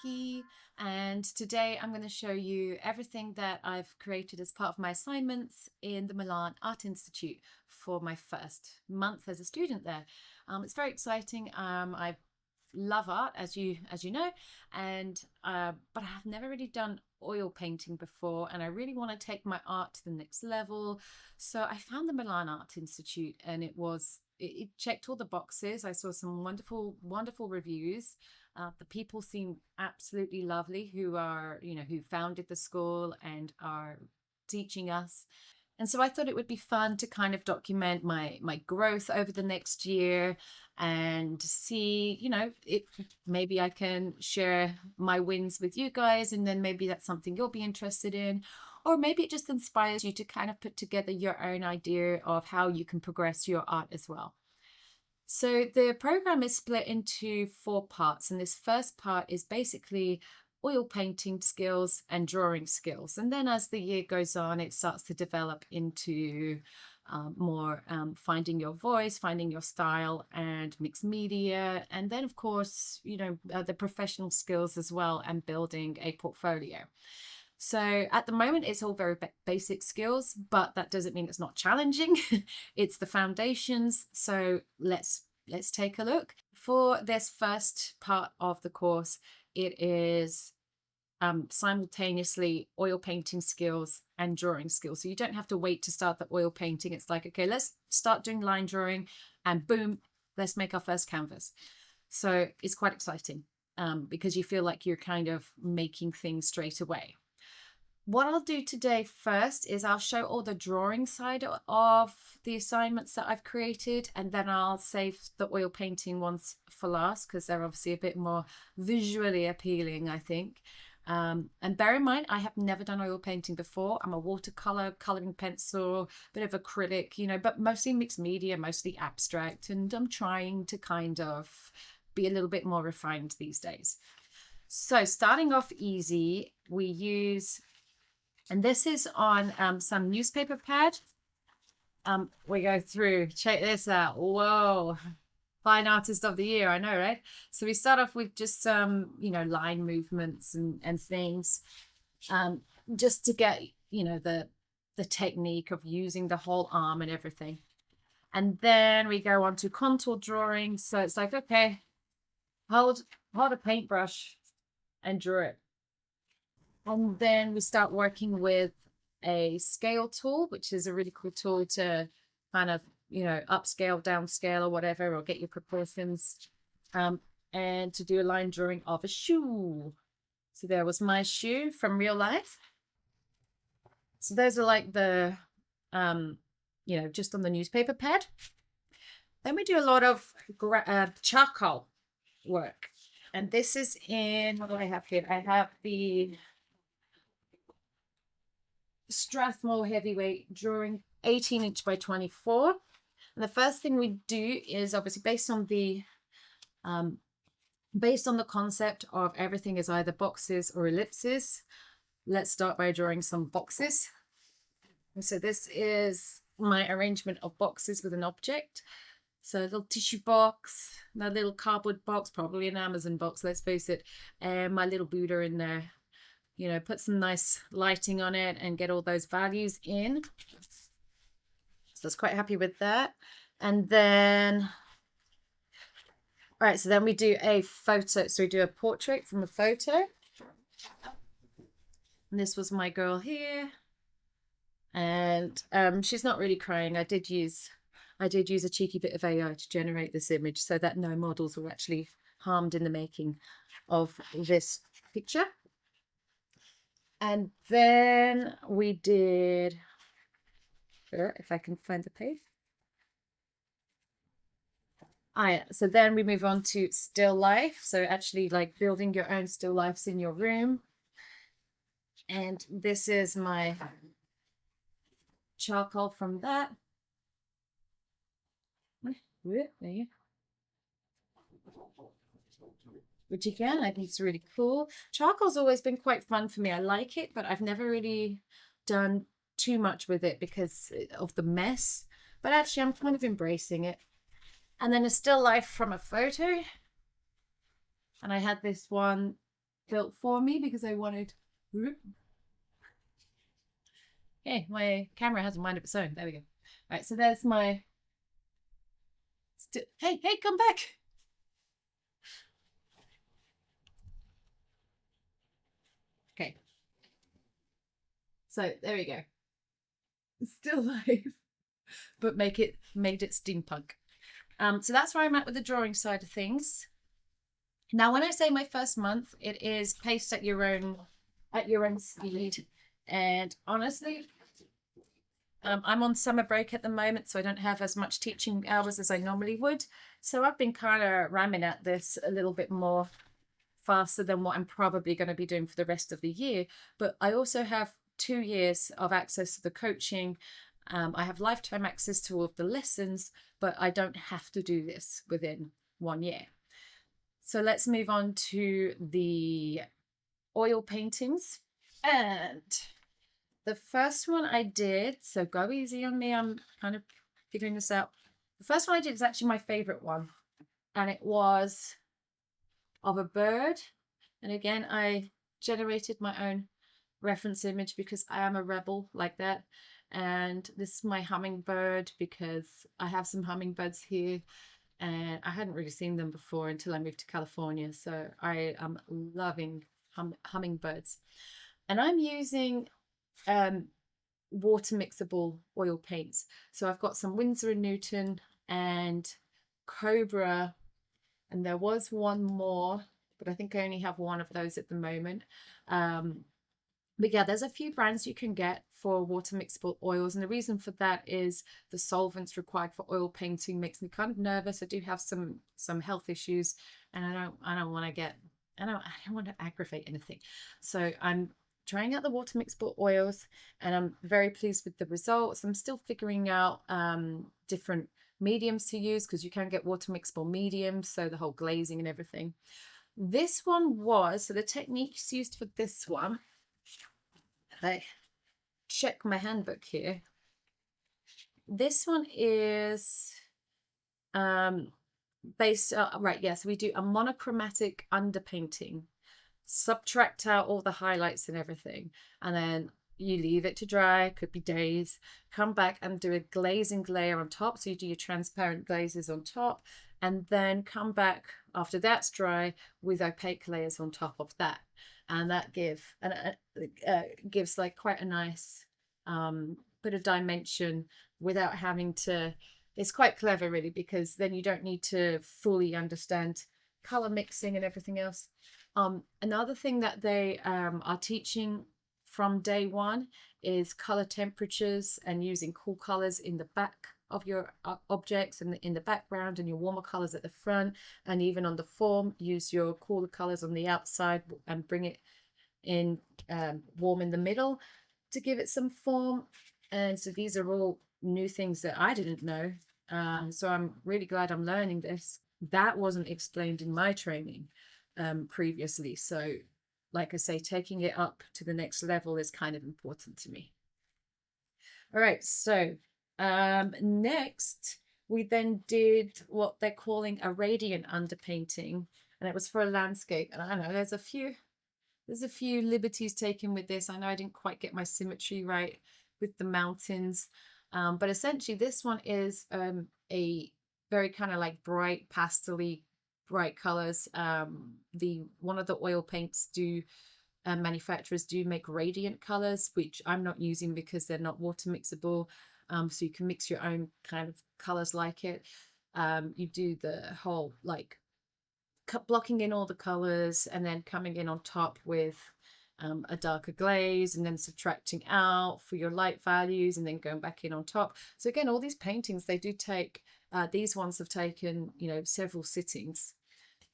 Vicky, and today I'm going to show you everything that I've created as part of my assignments in the Milan Art Institute for my first month as a student there. It's very exciting. I love art, as you know, and but I have never really done oil painting before, and I really want to take my art to the next level. So I found the Milan Art Institute, and it checked all the boxes. I saw some wonderful reviews. The people seem absolutely lovely who founded the school and are teaching us. And so I thought it would be fun to kind of document my growth over the next year and see, if maybe I can share my wins with you guys, and then maybe that's something you'll be interested in. Or maybe it just inspires you to kind of put together your own idea of how you can progress your art as well. So the program is split into 4 parts, and this first part is basically oil painting skills and drawing skills. And then as the year goes on, it starts to develop into more finding your voice, finding your style, and mixed media. And then, of course, the professional skills as well, and building a portfolio. So at the moment, it's all very basic skills, but that doesn't mean it's not challenging. It's the foundations. So let's take a look. For this first part of the course, it is simultaneously oil painting skills and drawing skills. So you don't have to wait to start the oil painting. It's like, okay, let's start doing line drawing, and boom, let's make our first canvas. So it's quite exciting because you feel like you're kind of making things straight away. What I'll do today first is I'll show all the drawing side of the assignments that I've created, and then I'll save the oil painting ones for last because they're obviously a bit more visually appealing, I think. And bear in mind, I have never done oil painting before. I'm a watercolor, coloring pencil, bit of acrylic, but mostly mixed media, mostly abstract, and I'm trying to kind of be a little bit more refined these days. So starting off easy, we use, and this is on some newspaper pad. We go through, check this out. Whoa, Fine Artist of the Year, I know, right? So we start off with just some, line movements and things, just to get, the technique of using the whole arm and everything. And then we go on to contour drawing. So it's like, okay, hold a paintbrush and draw it. And then we start working with a scale tool, which is a really cool tool to kind of, upscale, downscale, or whatever, or get your proportions. And to do a line drawing of a shoe. So there was my shoe from real life. So those are like the, just on the newspaper pad. Then we do a lot of charcoal work. And this is in, what do I have here? I have the Strathmore Heavyweight Drawing 18" by 24. And the first thing we do is obviously based on the concept of everything is either boxes or ellipses. Let's start by drawing some boxes. And so this is my arrangement of boxes with an object. So a little tissue box, a little cardboard box, probably an Amazon box, let's face it, and my little Buddha in there. Put some nice lighting on it and get all those values in. So I was quite happy with that. And then, all right, so then we do a photo. So we do a portrait from a photo. And this was my girl here. And she's not really crying. I did use a cheeky bit of AI to generate this image so that no models were actually harmed in the making of this picture. And then we did, if I can find the page. So then we move on to still life. So actually like building your own still lifes in your room. And this is my charcoal from that. Which again, I think is really cool. Charcoal's always been quite fun for me. I like it, but I've never really done too much with it because of the mess. But actually, I'm kind of embracing it. And then a still life from a photo. And I had this one built for me because I wanted. Okay, my camera has a mind of its own. There we go. All right, so there's my. Hey, hey, come back. Okay. So there we go. Still alive, but made it steampunk. So that's where I'm at with the drawing side of things. Now, when I say my first month, it is paced at your own speed. And honestly, I'm on summer break at the moment, so I don't have as much teaching hours as I normally would. So I've been kind of ramming at this a little bit more faster than what I'm probably going to be doing for the rest of the year. But I also have 2 years of access to the coaching. I have lifetime access to all of the lessons, but I don't have to do this within 1 year. So let's move on to the oil paintings. And the first one I did, so go easy on me, I'm kind of figuring this out. The first one I did is actually my favorite one, and it was of a bird. And again, I generated my own reference image because I am a rebel like that. And this is my hummingbird because I have some hummingbirds here and I hadn't really seen them before until I moved to California. So I am loving hummingbirds. And I'm using water mixable oil paints. So I've got some Winsor and Newton and Cobra, and there was one more, but I think I only have one of those at the moment. But yeah, there's a few brands you can get for water mixable oils, and the reason for that is the solvents required for oil painting makes me kind of nervous. I do have some health issues, and I don't want to get I don't want to aggravate anything. So I'm trying out the water mixable oils, and I'm very pleased with the results. I'm still figuring out different mediums to use because you can get water mixable mediums, so the whole glazing and everything. This one was, so the techniques used for this one, I check my handbook here. This one is based right, yes, we do a monochromatic underpainting, subtract out all the highlights and everything, and then you leave it to dry, could be days, come back and do a glazing layer on top. So you do your transparent glazes on top, and then come back after that's dry with opaque layers on top of that. And that gives like quite a nice bit of dimension without having to. It's quite clever really, because then you don't need to fully understand color mixing and everything else. Another thing that they are teaching from day one is color temperatures and using cool colors in the back of your objects and in the background, and your warmer colors at the front, and even on the form use your cooler colors on the outside and bring it in warm in the middle to give it some form. And so these are all new things that I didn't know, so I'm really glad I'm learning this. That wasn't explained in my training previously, so like I say, taking it up to the next level is kind of important to me. All right, so next we then did what they're calling a radiant underpainting, and it was for a landscape. And I know there's a few liberties taken with this. I know I didn't quite get my symmetry right with the mountains, but essentially this one is a very kind of like bright pastel-y bright colors. One of the oil paints manufacturers do make radiant colors, which I'm not using because they're not water mixable. So you can mix your own kind of colors like it. You do the whole like blocking in all the colors and then coming in on top with a darker glaze, and then subtracting out for your light values, and then going back in on top. So again, all these paintings, they do take these ones have taken, you know, several sittings.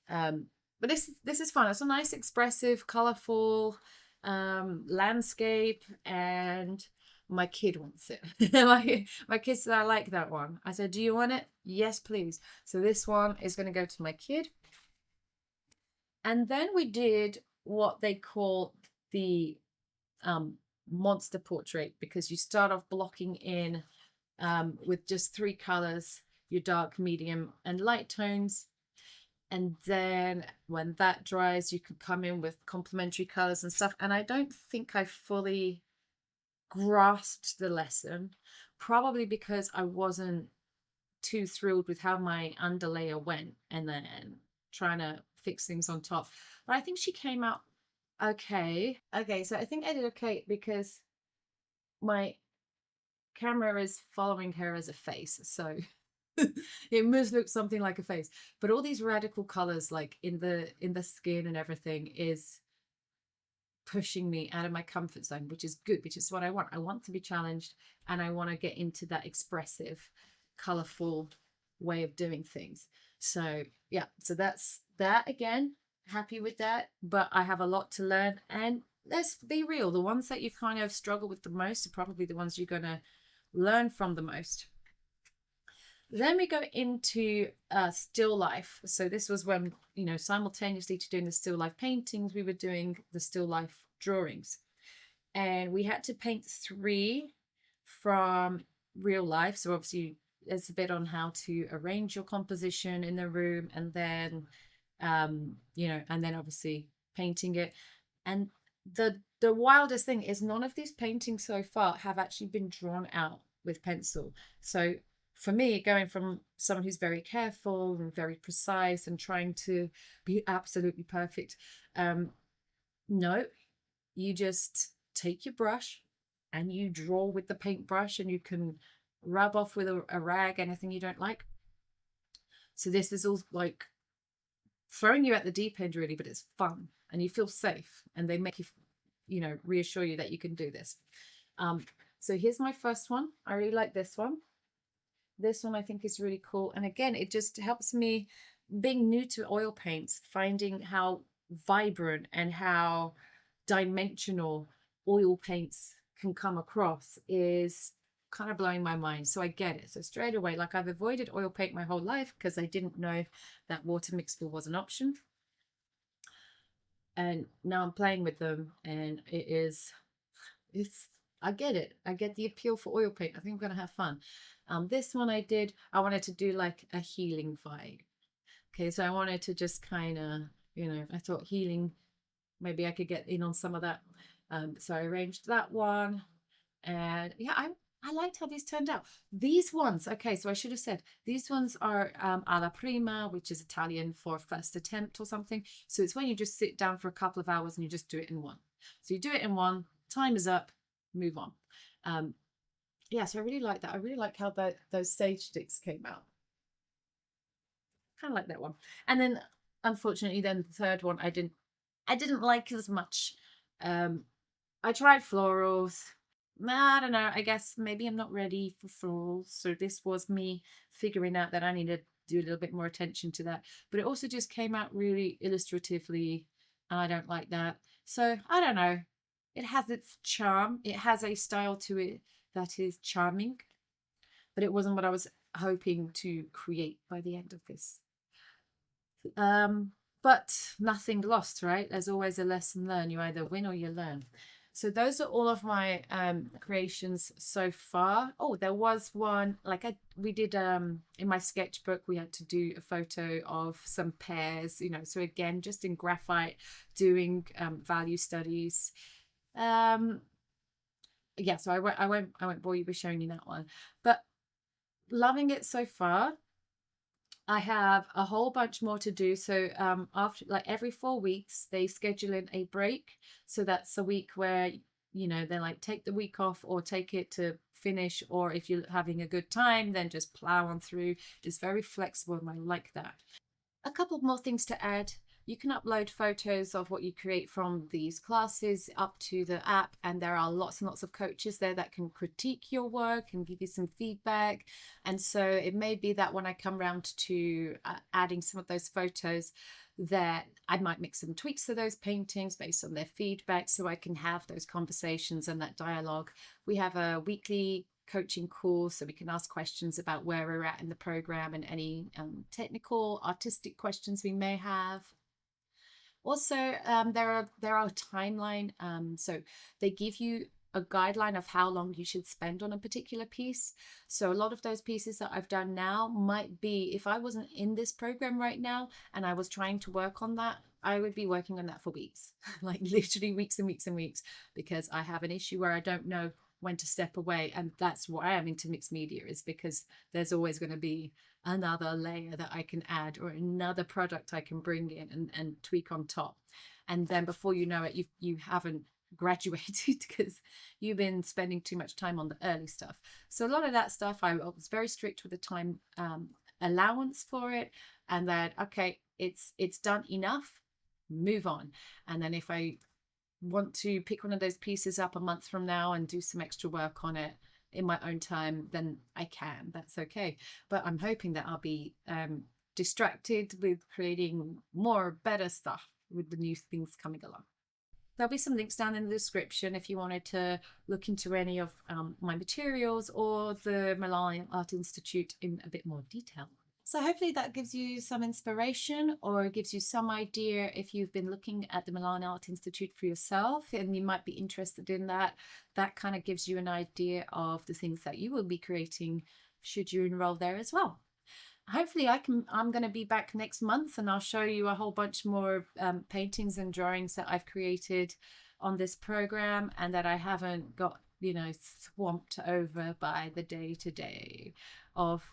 But this is fun. It's a nice, expressive, colorful landscape, and my kid wants it. my kid said, I like that one. I said, do you want it? Yes, please. So this one is going to go to my kid. And then we did what they call the monster portrait, because you start off blocking in with just 3 colors, your dark, medium, and light tones. And then when that dries, you can come in with complementary colors and stuff. And I don't think I fully grasped the lesson, probably because I wasn't too thrilled with how my underlayer went and then trying to fix things on top. But I think she came out okay. Okay, so I think I did okay because my camera is following her as a face. So it must look something like a face. But all these radical colors like in the skin and everything is pushing me out of my comfort zone, which is good, which is what I want. I want to be challenged and I want to get into that expressive, colorful way of doing things. So, yeah, so that's that again. Happy with that, but I have a lot to learn. And let's be real, the ones that you kind of struggle with the most are probably the ones you're going to learn from the most. Then we go into still life. So this was when, simultaneously to doing the still life paintings, we were doing the still life drawings. And we had to paint 3 from real life. So obviously it's a bit on how to arrange your composition in the room, and then and then obviously painting it. And the wildest thing is none of these paintings so far have actually been drawn out with pencil. So for me, going from someone who's very careful and very precise and trying to be absolutely perfect, no, you just take your brush and you draw with the paintbrush, and you can rub off with a rag anything you don't like. So this is all like throwing you at the deep end, really, but it's fun and you feel safe, and they make you, reassure you that you can do this. So here's my first one. I really like this one. This one I think is really cool. And again, it just helps me, being new to oil paints, finding how vibrant and how dimensional oil paints can come across is kind of blowing my mind. So I get it. So straight away, like, I've avoided oil paint my whole life because I didn't know that water mixable was an option. And now I'm playing with them, and it's I get it. I get the appeal for oil paint. I think I'm gonna have fun. This one I wanted to do like a healing vibe. Okay, so I wanted to just kind of, I thought healing, maybe I could get in on some of that. So I arranged that one, and yeah, I liked how these turned out. These ones, okay, so I should have said these ones are alla prima, which is Italian for first attempt or something. So it's when you just sit down for a couple of hours and you just do it in one. So you do it in one, time is up, move on. Yeah, so I really like that. I really like how those stage sticks came out. Kind of like that one. And then unfortunately, then the third one I didn't like as much. I tried florals. I don't know. I guess maybe I'm not ready for florals. So this was me figuring out that I need to do a little bit more attention to that. But it also just came out really illustratively, and I don't like that. So I don't know. It has its charm. It has a style to it that is charming, but it wasn't what I was hoping to create by the end of this. But nothing lost, right? There's always a lesson learned. You either win or you learn. So those are all of my creations so far. Oh, there was one, like we did in my sketchbook, we had to do a photo of some pears, so again, just in graphite, doing value studies. Yeah, so I won't bore you with showing you that one, but loving it so far. I have a whole bunch more to do. So after, like, every 4 weeks, they schedule in a break. So that's a week where, they like take the week off or take it to finish. Or if you're having a good time, then just plow on through. It's very flexible, and I like that. A couple more things to add. You can upload photos of what you create from these classes up to the app, and there are lots and lots of coaches there that can critique your work and give you some feedback. And so it may be that when I come around to adding some of those photos, that I might make some tweaks to those paintings based on their feedback, so I can have those conversations and that dialogue. We have a weekly coaching course, so we can ask questions about where we're at in the program and any technical, artistic questions we may have. Also, there are timeline. So they give you a guideline of how long you should spend on a particular piece. So a lot of those pieces that I've done now might be, if I wasn't in this program right now and I was trying to work on that, I would be working on that for weeks, like literally weeks and weeks and weeks, because I have an issue where I don't know when to step away. And that's why I'm into mixed media, is because there's always going to be another layer that I can add or another product I can bring in and tweak on top. And then before you know it, you haven't graduated because you've been spending too much time on the early stuff. So a lot of that stuff, I was very strict with the time allowance for it, and that, okay, it's done enough, move on. And then if I want to pick one of those pieces up a month from now and do some extra work on it in my own time, then I can. That's okay. But I'm hoping that I'll be distracted with creating more better stuff with the new things coming along. There'll be some links down in the description if you wanted to look into any of my materials or the Milan Art Institute in a bit more detail. So hopefully that gives you some inspiration, or gives you some idea if you've been looking at the Milan Art Institute for yourself and you might be interested in that. That kind of gives you an idea of the things that you will be creating should you enroll there as well. Hopefully I'm going to be back next month and I'll show you a whole bunch more paintings and drawings that I've created on this program and that I haven't got, you know, swamped over by the day-to-day of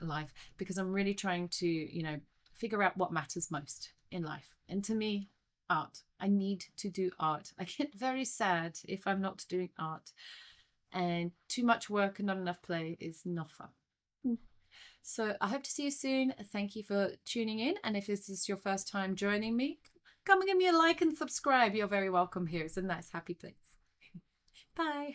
life, because I'm really trying to, you know, figure out what matters most in life. And to me, art. I need to do art. I get very sad if I'm not doing art, and too much work and not enough play is not fun. So I hope to see you soon. Thank you for tuning in. And if this is your first time joining me, come and give me a like and subscribe. You're very welcome here. It's a nice, happy place. Bye.